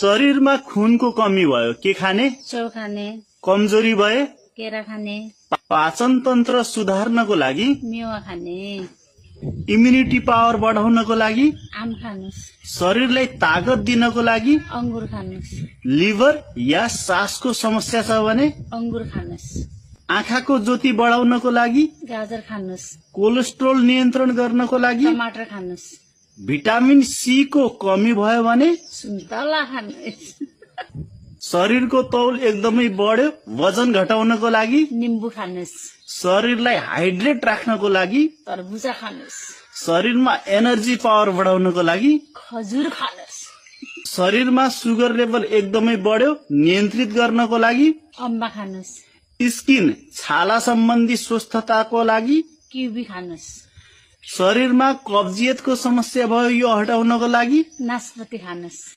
शरीरमा खुनको कमी भयो के खाने? च्याउ खाने, कमजोरी भए केरा खाने, पाचन तन्त्र सुधार्नको लागि, मेवा खाने, इम्युनिटी पावर बढाउनको लागि, आम खानुस्, शरीरलाई ताकत दिनको लागि, अंगुर खानुस्, लिभर या सासको समस्या छ भने, अंगुर खानुस्, आँखाको ज्योति बढाउनको लागि, गाजर खानुस्, कोलेस्ट्रोल नियन्त्रण गर्नको लागि, टमाटर खानुस्, भिटामिन सी को कमी भयो भने, सुन्तला खानुस्, शरीरको तौल एकदमै बढ्यो वजन घटाउनको लागि, निम्बु खानुस्, शरीरलाई हाइड्रेट राख्नको लागि, तरबुजा खानुस्, शरीरमा एनर्जी पावर बढाउनको लागि, खजुर खानुस्, शरीरमा सुगर लेभल एकदमै बढ्यो नियन्त्रित गर्नको लागि, अम्बा खानुस्, स्किन छाला सम्बन्धी स्वस्थताको लागि, किवी खानुस्, शरीरमा कब्जियतको समस्या भयो यो हटाउनको लागि, नास्पाती खानुस्।